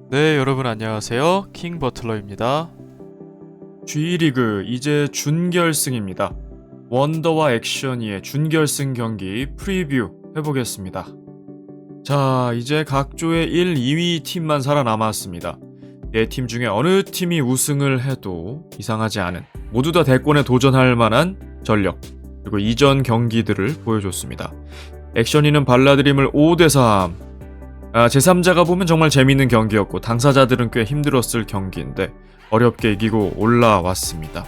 네, 여러분 안녕하세요. 킹 버틀러입니다. G리그 이제 준결승입니다. 원더와 액션이의 준결승 경기 프리뷰 해보겠습니다. 자, 이제 각 조의 1, 2위 팀만 살아남았습니다. 4팀 중에 어느 팀이 우승을 해도 이상하지 않은, 모두 다 대권에 도전할 만한 전력, 그리고 이전 경기들을 보여줬습니다. 액션이는 발라드림을 5대3, 제3자가 보면 정말 재밌는 경기였고 당사자들은 꽤 힘들었을 경기인데 어렵게 이기고 올라왔습니다.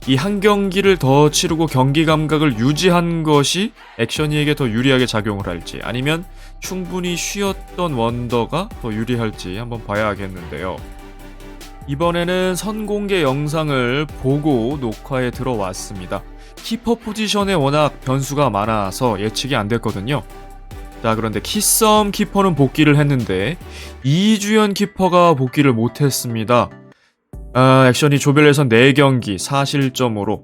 이 한 경기를 더 치르고 경기 감각을 유지한 것이 액션이에게 더 유리하게 작용을 할지, 아니면 충분히 쉬었던 원더가 더 유리할지 한번 봐야겠는데요. 이번에는 선공개 영상을 보고 녹화에 들어왔습니다. 키퍼 포지션에 워낙 변수가 많아서 예측이 안 됐거든요. 자, 그런데 키썸 키퍼는 복귀를 했는데 이주연 키퍼가 복귀를 못했습니다. 액션이 조별 예선 4경기 4실점으로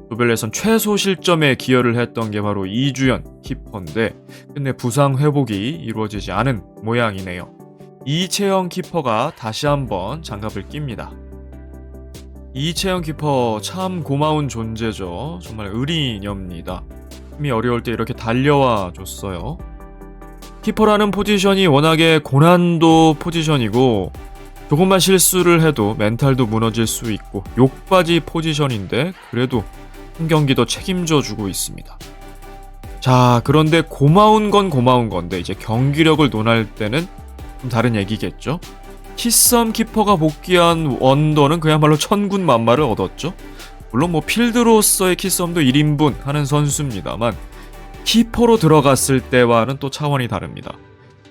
조별 예선 최소 실점에 기여를 했던 게 바로 이주연 키퍼인데, 근데 부상 회복이 이루어지지 않은 모양이네요. 이채영 키퍼가 다시 한번 장갑을 낍니다. 이채영 키퍼 참 고마운 존재죠. 정말 의리녀입니다. 힘이 어려울 때 이렇게 달려와 줬어요. 키퍼라는 포지션이 워낙에 고난도 포지션이고 조금만 실수를 해도 멘탈도 무너질 수 있고 욕바지 포지션인데 그래도 한 경기 더 책임져 주고 있습니다. 자, 그런데 고마운 건 고마운 건데 이제 경기력을 논할 때는 좀 다른 얘기겠죠. 키썸 키퍼가 복귀한 원더는 그야말로 천군만마를 얻었죠. 물론 뭐 필드로서의 키썸도 1인분 하는 선수입니다만 키퍼로 들어갔을 때와는 또 차원이 다릅니다.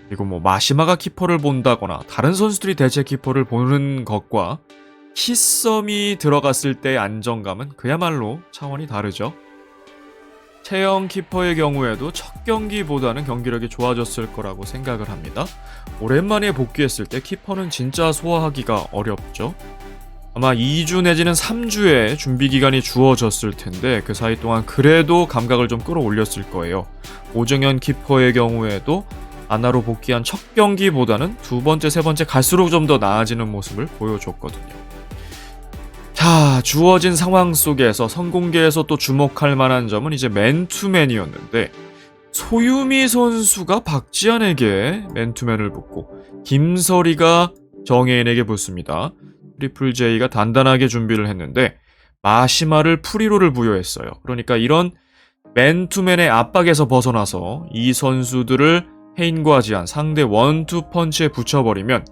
그리고 뭐 마시마가 키퍼를 본다거나 다른 선수들이 대체 키퍼를 보는 것과 키썸이 들어갔을 때의 안정감은 그야말로 차원이 다르죠. 채영 키퍼의 경우에도 첫 경기보다는 경기력이 좋아졌을 거라고 생각을 합니다. 오랜만에 복귀했을 때 키퍼는 진짜 소화하기가 어렵죠. 아마 2주 내지는 3주의 준비 기간이 주어졌을 텐데 그 사이 동안 그래도 감각을 좀 끌어올렸을 거예요. 오정현 키퍼의 경우에도 아나로 복귀한 첫 경기보다는 두 번째, 세 번째 갈수록 좀 더 나아지는 모습을 보여줬거든요. 자, 주어진 상황 속에서 선공개에서 또 주목할 만한 점은 이제 맨투맨이었는데 소유미 선수가 박지한에게 맨투맨을 붙고 김설이가 정혜인에게 붙습니다. 트리플 J가 단단하게 준비를 했는데 마시마를 프리로를 부여했어요. 그러니까 이런 맨투맨의 압박에서 벗어나서 이 선수들을 헤인과 지한 상대 원투 펀치에 붙여버리면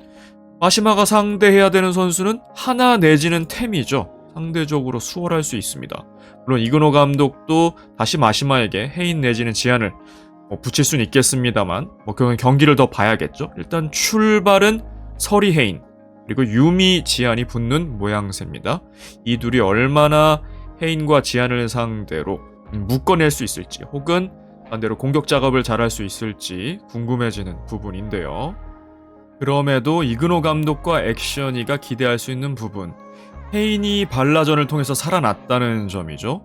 마시마가 상대해야 되는 선수는 하나 내지는 템이죠. 상대적으로 수월할 수 있습니다. 물론 이근호 감독도 다시 마시마에게 헤인 내지는 지한을 붙일 수는 있겠습니다만 그건 경기를 더 봐야겠죠. 일단 출발은 설이 헤인 그리고 유미 지한이 붙는 모양새입니다. 이 둘이 얼마나 헤인과 지한을 상대로 묶어낼 수 있을지, 혹은 반대로 공격 작업을 잘할 수 있을지 궁금해지는 부분인데요. 그럼에도 이근호 감독과 액션이가 기대할 수 있는 부분, 헤인이 발라전을 통해서 살아났다는 점이죠.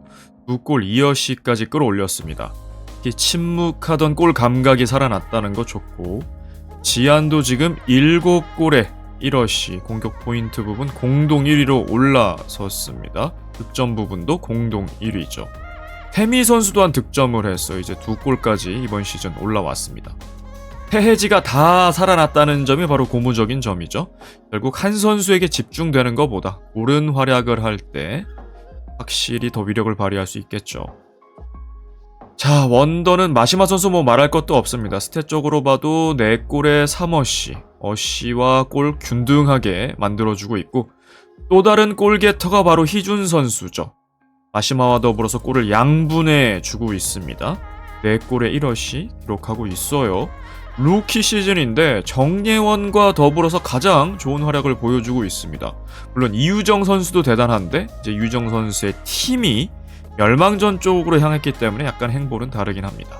2골 2어시까지 끌어올렸습니다. 침묵하던 골 감각이 살아났다는 거 좋고, 지한도 지금 7골에 1어시 공격 포인트 부분 공동 1위로 올라섰습니다. 득점 부분도 공동 1위죠. 태미 선수 또한 득점을 해서 이제 2골까지 이번 시즌 올라왔습니다. 태해지가 다 살아났다는 점이 바로 고무적인 점이죠. 결국 한 선수에게 집중되는 것보다 옳은 활약을 할 때 확실히 더 위력을 발휘할 수 있겠죠. 자, 원더는 마시마 선수 말할 것도 없습니다. 스탯적으로 봐도 4골에 3어시, 어시와 골 균등하게 만들어주고 있고, 또 다른 골게터가 바로 희준 선수죠. 마시마와 더불어서 골을 양분해주고 있습니다. 4골에 1어시 기록하고 있어요. 루키 시즌인데 정예원과 더불어서 가장 좋은 활약을 보여주고 있습니다. 물론 이유정 선수도 대단한데 이제 유정 선수의 팀이 멸망전 쪽으로 향했기 때문에 약간 행보는 다르긴 합니다.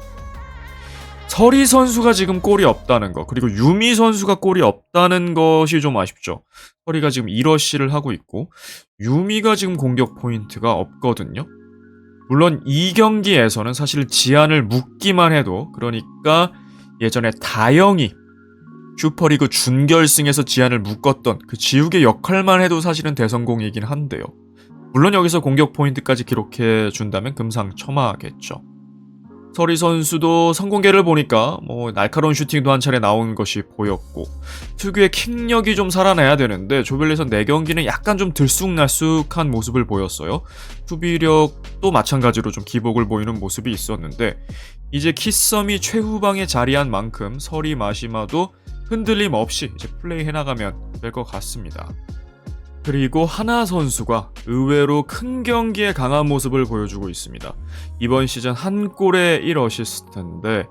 설희 선수가 지금 골이 없다는 거, 그리고 유미 선수가 골이 없다는 것이 좀 아쉽죠. 설희가 지금 1어시를 하고 있고 유미가 지금 공격 포인트가 없거든요. 물론 이 경기에서는 사실 지한을 묶기만 해도, 그러니까 예전에 다영이 슈퍼리그 준결승에서 지한을 묶었던 그 지우개 역할만 해도 사실은 대성공이긴 한데요. 물론 여기서 공격 포인트까지 기록해 준다면 금상첨화겠죠. 서리 선수도 성공계를 보니까 날카로운 슈팅도 한 차례 나온 것이 보였고 특유의 킥력이 좀 살아나야 되는데 조별리선 4경기는 약간 좀 들쑥날쑥한 모습을 보였어요. 수비력도 마찬가지로 좀 기복을 보이는 모습이 있었는데 이제 키썸이 최후방에 자리한 만큼 서리 마시마도 흔들림 없이 이제 플레이 해나가면 될 것 같습니다. 그리고 하나 선수가 의외로 큰 경기에 강한 모습을 보여주고 있습니다. 이번 시즌 한 골에 1어시스트인데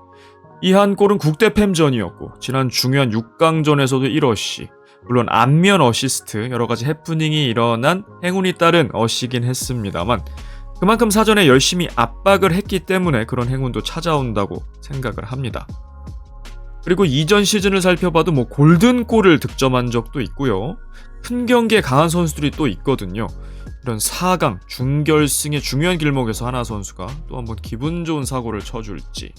이 한 골은 국대팸전이었고 지난 중요한 6강전에서도 1어시, 물론 안면 어시스트 여러가지 해프닝이 일어난 행운이 따른 어시긴 했습니다만 그만큼 사전에 열심히 압박을 했기 때문에 그런 행운도 찾아온다고 생각을 합니다. 그리고 이전 시즌을 살펴봐도 골든골을 득점한 적도 있고요. 큰 경기에 강한 선수들이 또 있거든요. 이런 4강, 준결승의 중요한 길목에서 하나 선수가 또 한번 기분 좋은 사고를 쳐줄지.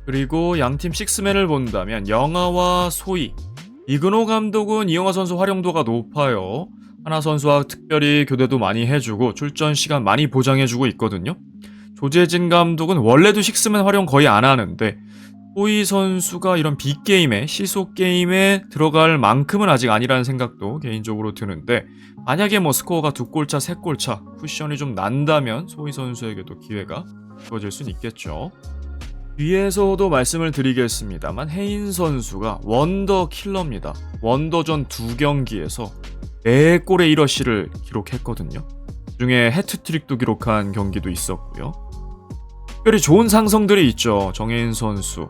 그리고 양팀 식스맨을 본다면 영하와 소희. 이근호 감독은 이영하 선수 활용도가 높아요. 하나 선수와 특별히 교대도 많이 해주고 출전 시간 많이 보장해주고 있거든요. 조재진 감독은 원래도 식스맨 활용 거의 안 하는데 소희 선수가 이런 빅게임에 시소게임에 들어갈 만큼은 아직 아니라는 생각도 개인적으로 드는데 만약에 스코어가 2골차, 3골차 쿠션이 좀 난다면 소희 선수에게도 기회가 주어질 수는 있겠죠. 뒤에서도 말씀을 드리겠습니다만 해인 선수가 원더 킬러입니다. 원더전 2경기에서 4골의 1어시를 기록했거든요. 그중에 해트트릭도 기록한 경기도 있었고요. 특별히 좋은 상성들이 있죠. 정혜인 선수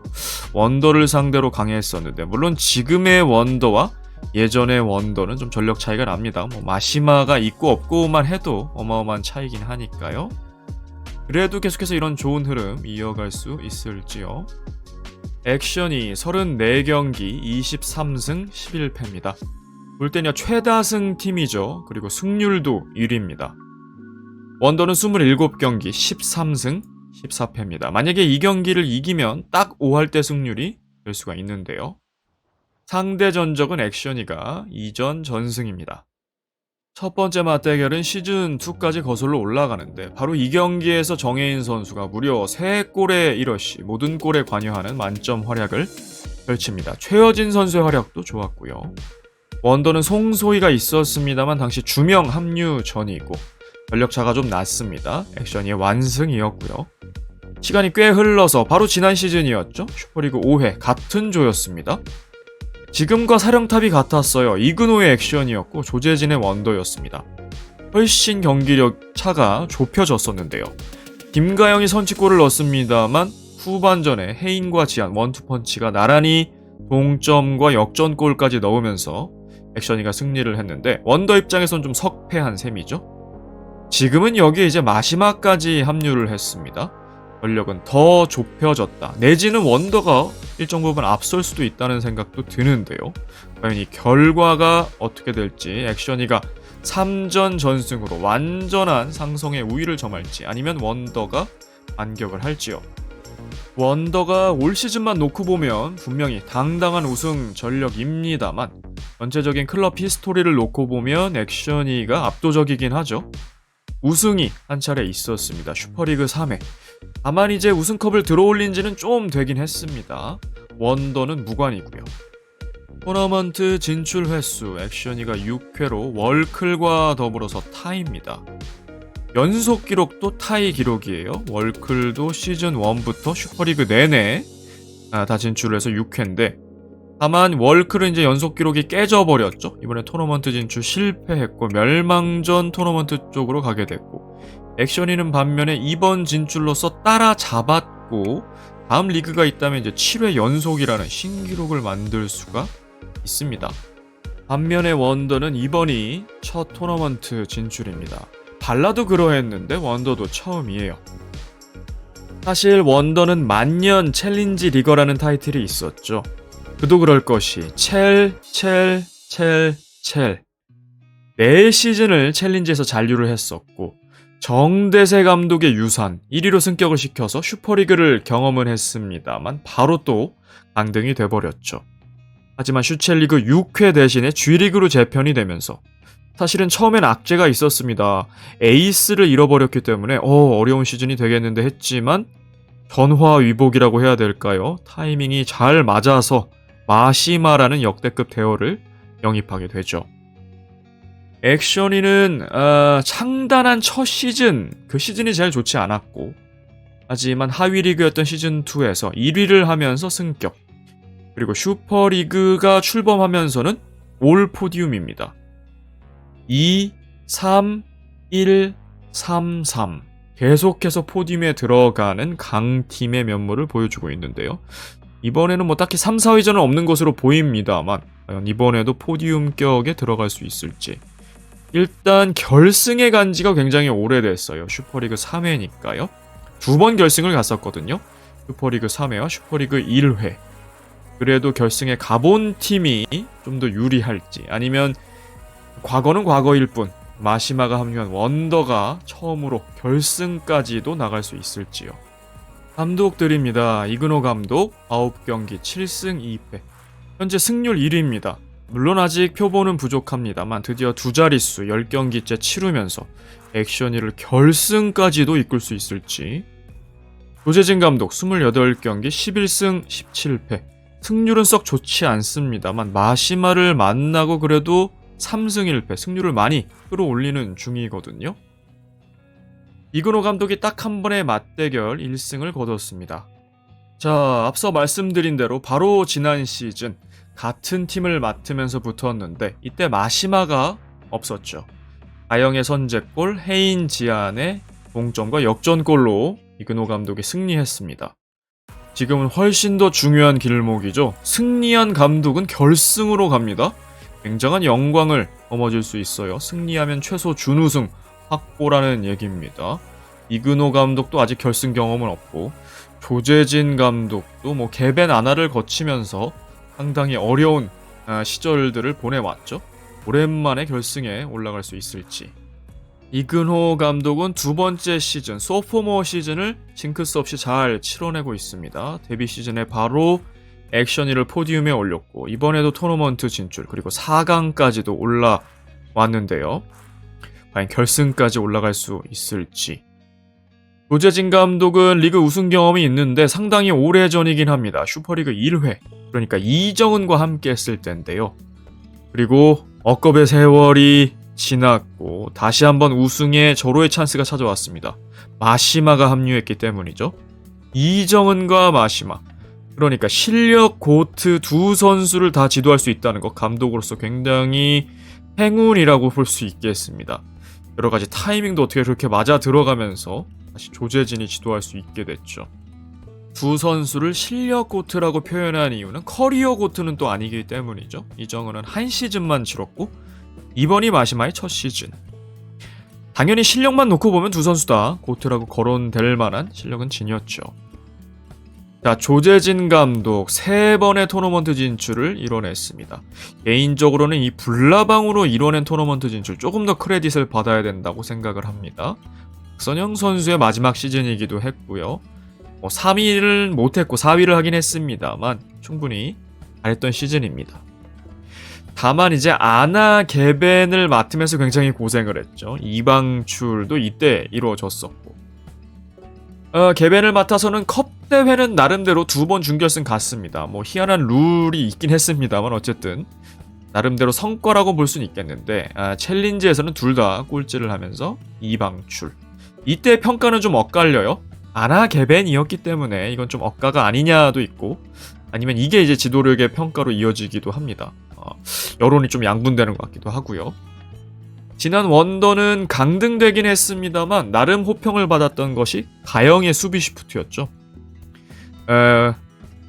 원더를 상대로 강했었는데 물론 지금의 원더와 예전의 원더는 좀 전력 차이가 납니다. 마시마가 있고 없고만 해도 어마어마한 차이긴 하니까요. 그래도 계속해서 이런 좋은 흐름 이어갈 수 있을지요. 액션이 34경기 23승 11패입니다. 볼 때냐 최다승 팀이죠. 그리고 승률도 1위입니다. 원더는 27경기 13승 14패입니다. 만약에 이 경기를 이기면 딱 5할 때 승률이 될 수가 있는데요. 상대 전적은 액션이가 2전 전승입니다. 첫 번째 맞대결은 시즌2까지 거슬러 올라가는데 바로 이 경기에서 정혜인 선수가 무려 3골에 1어시 모든 골에 관여하는 만점 활약을 펼칩니다. 최여진 선수의 활약도 좋았고요. 원더는 송소희가 있었습니다만 당시 주명 합류 전이고 전력차가 좀 났습니다. 액션이의 완승이었고요. 시간이 꽤 흘러서 바로 지난 시즌이었죠. 슈퍼리그 5회 같은 조였습니다. 지금과 사령탑이 같았어요. 이근호의 액션이었고 조재진의 원더였습니다. 훨씬 경기력 차가 좁혀졌었는데요. 김가영이 선취골을 넣었습니다만 후반전에 해인과 지한 원투펀치가 나란히 동점과 역전골까지 넣으면서 액션이가 승리를 했는데 원더 입장에선 좀 석패한 셈이죠. 지금은 여기에 이제 마시마까지 합류를 했습니다. 전력은 더 좁혀졌다. 내지는 원더가 일정 부분 앞설 수도 있다는 생각도 드는데요. 과연 이 결과가 어떻게 될지 액션이가 3전 전승으로 완전한 상성의 우위를 점할지 아니면 원더가 반격을 할지요. 원더가 올 시즌만 놓고 보면 분명히 당당한 우승 전력입니다만 전체적인 클럽 히스토리를 놓고 보면 액션이가 압도적이긴 하죠. 우승이 한 차례 있었습니다. 슈퍼리그 3회. 다만 이제 우승컵을 들어올린 지는 좀 되긴 했습니다. 원더는 무관이고요. 토너먼트 진출 횟수 액션이가 6회로 월클과 더불어서 타이입니다. 연속 기록도 타이 기록이에요. 월클도 시즌 1부터 슈퍼리그 내내 다 진출해서 6회인데 다만 월클은 이제 연속 기록이 깨져버렸죠. 이번에 토너먼트 진출 실패했고 멸망전 토너먼트 쪽으로 가게 됐고 액션이는 반면에 이번 진출로서 따라잡았고 다음 리그가 있다면 이제 7회 연속이라는 신기록을 만들 수가 있습니다. 반면에 원더는 이번이 첫 토너먼트 진출입니다. 발라도 그러했는데 원더도 처음이에요. 사실 원더는 만년 챌린지 리거라는 타이틀이 있었죠. 그도 그럴 것이 첼 4시즌을 챌린지에서 잔류를 했었고 정대세 감독의 유산 1위로 승격을 시켜서 슈퍼리그를 경험을 했습니다만 바로 또 강등이 돼버렸죠. 하지만 슈첼리그 6회 대신에 G리그로 재편이 되면서 사실은 처음엔 악재가 있었습니다. 에이스를 잃어버렸기 때문에 어려운 시즌이 되겠는데 했지만 전화위복이라고 해야 될까요? 타이밍이 잘 맞아서 마시마라는 역대급 대어를 영입하게 되죠. 액션이는 창단한 첫 시즌, 그 시즌이 제일 좋지 않았고 하지만 하위 리그였던 시즌2에서 1위를 하면서 승격, 그리고 슈퍼리그가 출범하면서는 올 포디움입니다. 2, 3, 1, 3, 3 계속해서 포디움에 들어가는 강팀의 면모를 보여주고 있는데요. 이번에는 뭐 딱히 3, 4위전은 없는 것으로 보입니다만 과연 이번에도 포디움격에 들어갈 수 있을지. 일단 결승에 간 지가 굉장히 오래됐어요. 슈퍼리그 3회니까요. 2번 결승을 갔었거든요. 슈퍼리그 3회와 슈퍼리그 1회. 그래도 결승에 가본 팀이 좀 더 유리할지, 아니면 과거는 과거일 뿐 마시마가 합류한 원더가 처음으로 결승까지도 나갈 수 있을지요. 감독들입니다. 이그노 감독 9경기 7승 2패, 현재 승률 1위입니다. 물론 아직 표본은 부족합니다만 드디어 두 자릿수 10경기째 치르면서 액션이를 결승까지도 이끌 수 있을지. 조재진 감독 28경기 11승 17패, 승률은 썩 좋지 않습니다만 마시마를 만나고 그래도 3승 1패, 승률을 많이 끌어올리는 중이거든요. 이그노 감독이 딱 한 번의 맞대결 1승을 거뒀습니다. 자, 앞서 말씀드린 대로 바로 지난 시즌 같은 팀을 맡으면서 붙었는데 이때 마시마가 없었죠. 아영의 선제골, 헤인 지안의 동점과 역전골로 이그노 감독이 승리했습니다. 지금은 훨씬 더 중요한 길목이죠. 승리한 감독은 결승으로 갑니다. 굉장한 영광을 거머쥘 수 있어요. 승리하면 최소 준우승 확보라는 얘기입니다. 이그노 감독도 아직 결승 경험은 없고 조재진 감독도 뭐 개배 나날을 거치면서 상당히 어려운 시절들을 보내왔죠. 오랜만에 결승에 올라갈 수 있을지. 이근호 감독은 두 번째 시즌, 소포머 시즌을 징크스 없이 잘 치러내고 있습니다. 데뷔 시즌에 바로 액션이를 포디움에 올렸고 이번에도 토너먼트 진출, 그리고 4강까지도 올라왔는데요. 과연 결승까지 올라갈 수 있을지. 조재진 감독은 리그 우승 경험이 있는데 상당히 오래전이긴 합니다. 슈퍼리그 1회, 그러니까 이정은과 함께 했을 때인데요. 그리고 억겁의 세월이 지났고 다시 한번 우승에 절호의 찬스가 찾아왔습니다. 마시마가 합류했기 때문이죠. 이정은과 마시마, 그러니까 실력 고트 두 선수를 다 지도할 수 있다는 것, 감독으로서 굉장히 행운이라고 볼 수 있겠습니다. 여러가지 타이밍도 어떻게 그렇게 맞아 들어가면서 다시 조재진이 지도할 수 있게 됐죠. 두 선수를 실력 고트라고 표현한 이유는 커리어 고트는 또 아니기 때문이죠. 이정은은 한 시즌만 치렀고 이번이 마시마의 첫 시즌. 당연히 실력만 놓고 보면 두 선수 다 고트라고 거론될 만한 실력은 진이었죠. 자, 조재진 감독 3번의 토너먼트 진출을 이뤄냈습니다. 개인적으로는 이 불나방으로 이뤄낸 토너먼트 진출 조금 더 크레딧을 받아야 된다고 생각을 합니다. 박선영 선수의 마지막 시즌이기도 했고요. 3위를 못했고 4위를 하긴 했습니다만 충분히 잘했던 시즌입니다. 다만 이제 아나 개벤을 맡으면서 굉장히 고생을 했죠. 이방출도 이때 이루어졌었고 개벤을 맡아서는 컵 대회는 나름대로 2번 준결승 갔습니다. 뭐 희한한 룰이 있긴 했습니다만 어쨌든 나름대로 성과라고 볼 수는 있겠는데 챌린지에서는 둘 다 꼴찌를 하면서 이방출. 이때 평가는 좀 엇갈려요. 아나 개벤이었기 때문에 이건 좀 억가가 아니냐도 있고, 아니면 이게 이제 지도력의 평가로 이어지기도 합니다. 여론이 좀 양분되는 것 같기도 하고요. 지난 원더는 강등되긴 했습니다만 나름 호평을 받았던 것이 가영의 수비 시프트였죠.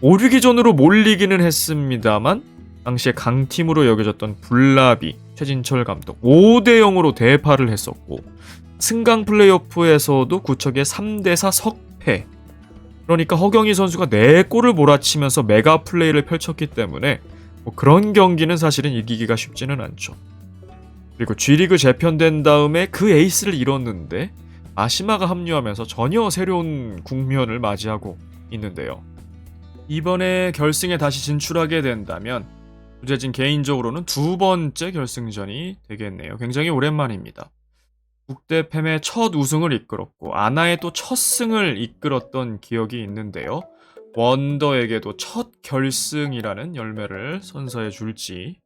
5-6위전으로 몰리기는 했습니다만 당시에 강팀으로 여겨졌던 불나비 최진철 감독 5대0으로 대파를 했었고 승강 플레이오프에서도 구척의 3대4 석패. 그러니까 허경희 선수가 4골을 몰아치면서 메가 플레이를 펼쳤기 때문에 뭐 그런 경기는 사실은 이기기가 쉽지는 않죠. 그리고 G리그 재편된 다음에 그 에이스를 잃었는데 마시마가 합류하면서 전혀 새로운 국면을 맞이하고 있는데요. 이번에 결승에 다시 진출하게 된다면 조재진 개인적으로는 두 번째 결승전이 되겠네요. 굉장히 오랜만입니다. 국대 팸의 첫 우승을 이끌었고 아나의 또 첫 승을 이끌었던 기억이 있는데요. 원더에게도 첫 결승이라는 열매를 선사해 줄지.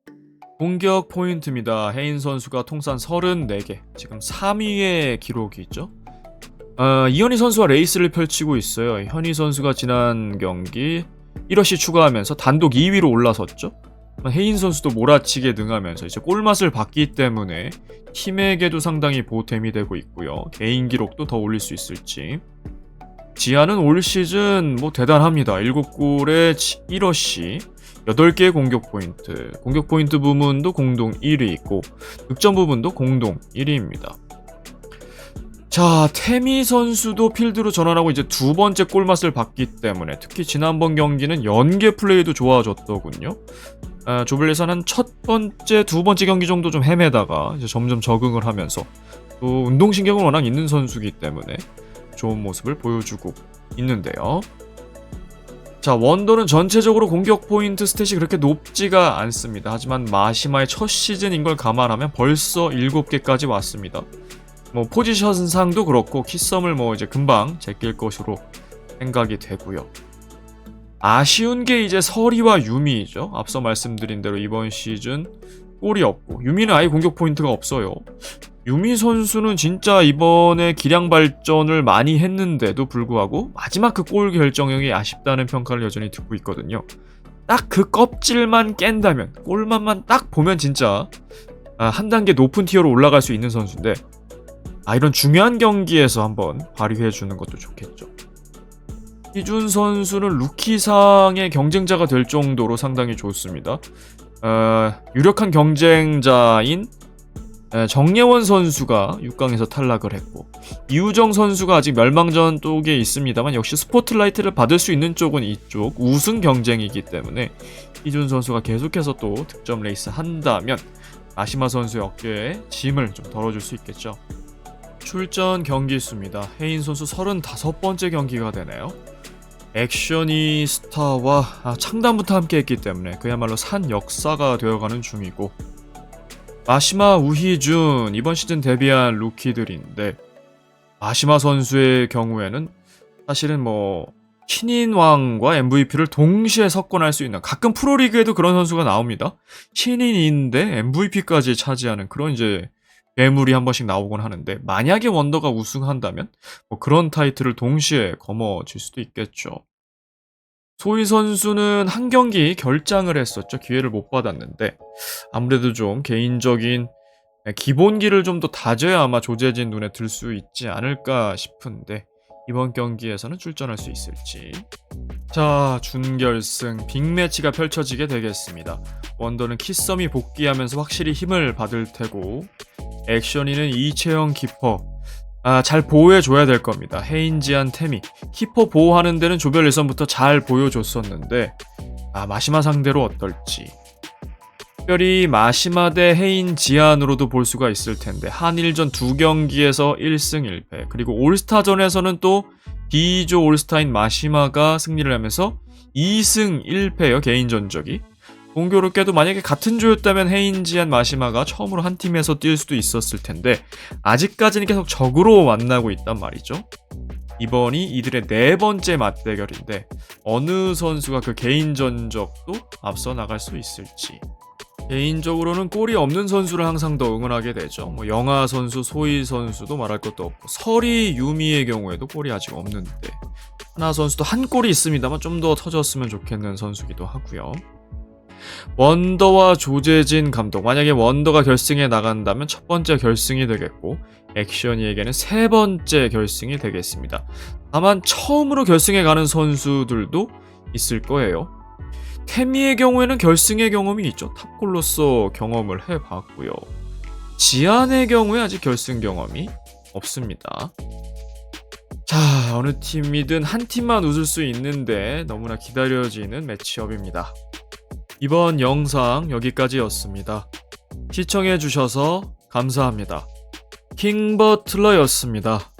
공격 포인트입니다. 헤인 선수가 통산 34개, 지금 3위의 기록이 있죠. 이현희 선수와 레이스를 펼치고 있어요. 현희 선수가 지난 경기 1러시 추가하면서 단독 2위로 올라섰죠. 헤인 선수도 몰아치게 능하면서 이제 골맛을 봤기 때문에 팀에게도 상당히 보탬이 되고 있고요. 개인 기록도 더 올릴 수 있을지. 지아는 올 시즌 뭐 대단합니다. 7골에 1러시, 8개의 공격 포인트 부문도 공동 1위 있고 득점 부분도 공동 1위입니다. 자, 태미 선수도 필드로 전환하고 이제 두 번째 골맛을 봤기 때문에 특히 지난번 경기는 연계 플레이도 좋아졌더군요. 조별예선은 첫 번째, 두 번째 경기 정도 좀 헤매다가 이제 점점 적응을 하면서 또 운동신경은 워낙 있는 선수이기 때문에 좋은 모습을 보여주고 있는데요. 자, 원더는 전체적으로 공격 포인트 스탯이 그렇게 높지가 않습니다. 하지만 마시마의 첫 시즌인 걸 감안하면 벌써 7개까지 왔습니다. 뭐 포지션상도 그렇고 키썸을 뭐 이제 금방 제낄 것으로 생각이 되고요. 아쉬운 게 이제 서리와 유미이죠. 앞서 말씀드린 대로 이번 시즌 골이 없고 유미는 아예 공격 포인트가 없어요. 유미 선수는 진짜 이번에 기량 발전을 많이 했는데도 불구하고 마지막 그 골 결정력이 아쉽다는 평가를 여전히 듣고 있거든요. 딱 그 껍질만 깬다면, 골만만 딱 보면 진짜 한 단계 높은 티어로 올라갈 수 있는 선수인데 이런 중요한 경기에서 한번 발휘해주는 것도 좋겠죠. 희준 선수는 루키상의 경쟁자가 될 정도로 상당히 좋습니다. 유력한 경쟁자인 정예원 선수가 6강에서 탈락을 했고 이우정 선수가 아직 멸망전 쪽에 있습니다만 역시 스포트라이트를 받을 수 있는 쪽은 이쪽 우승 경쟁이기 때문에 희준 선수가 계속해서 또 득점 레이스 한다면 마시마 선수의 어깨에 짐을 좀 덜어줄 수 있겠죠. 출전 경기 수입니다. 헤인 선수 35번째 경기가 되네요. 액션이스타와 창단부터 함께 했기 때문에 그야말로 산 역사가 되어가는 중이고 마시마, 우희준 이번 시즌 데뷔한 루키들인데 마시마 선수의 경우에는 사실은 뭐 신인왕과 MVP를 동시에 석권할 수 있는, 가끔 프로리그에도 그런 선수가 나옵니다. 신인인데 MVP까지 차지하는 그런 이제 괴물이 한 번씩 나오곤 하는데 만약에 원더가 우승한다면 뭐 그런 타이틀을 동시에 거머쥘 수도 있겠죠. 소희 선수는 한 경기 결장을 했었죠. 기회를 못 받았는데 아무래도 좀 개인적인 기본기를 좀 더 다져야 아마 조재진 눈에 들 수 있지 않을까 싶은데 이번 경기에서는 출전할 수 있을지. 자, 준결승 빅매치가 펼쳐지게 되겠습니다. 원더는 키썸이 복귀하면서 확실히 힘을 받을 테고 액션이는 이채영 키퍼 잘 보호해줘야 될 겁니다. 헤인지안 태미 키퍼 보호하는 데는 조별 예선부터 잘 보여줬었는데 마시마 상대로 어떨지. 특별히 마시마 대 헤인 지안으로도 볼 수가 있을 텐데 한일전 두 경기에서 1승 1패 그리고 올스타전에서는 또 D조 올스타인 마시마가 승리를 하면서 2승 1패요. 개인 전적이. 공교롭게도 만약에 같은 조였다면 헤인지안 마시마가 처음으로 한 팀에서 뛸 수도 있었을 텐데 아직까지는 계속 적으로 만나고 있단 말이죠. 이번이 이들의 4번째 맞대결인데 어느 선수가 그 개인 전적도 앞서 나갈 수 있을지. 개인적으로는 골이 없는 선수를 항상 더 응원하게 되죠. 뭐 영하 선수, 소희 선수도 말할 것도 없고 서리, 유미의 경우에도 골이 아직 없는데 하나 선수도 한 골이 있습니다만 좀 더 터졌으면 좋겠는 선수기도 하고요. 원더와 조재진 감독, 만약에 원더가 결승에 나간다면 첫 번째 결승이 되겠고 액션이에게는 세 번째 결승이 되겠습니다. 다만 처음으로 결승에 가는 선수들도 있을 거예요. 태미의 경우에는 결승의 경험이 있죠. 탑골로서 경험을 해봤고요. 지안의 경우에 아직 결승 경험이 없습니다. 자, 어느 팀이든 한 팀만 웃을 수 있는데 너무나 기다려지는 매치업입니다. 이번 영상 여기까지였습니다. 시청해주셔서 감사합니다. 킹버틀러였습니다.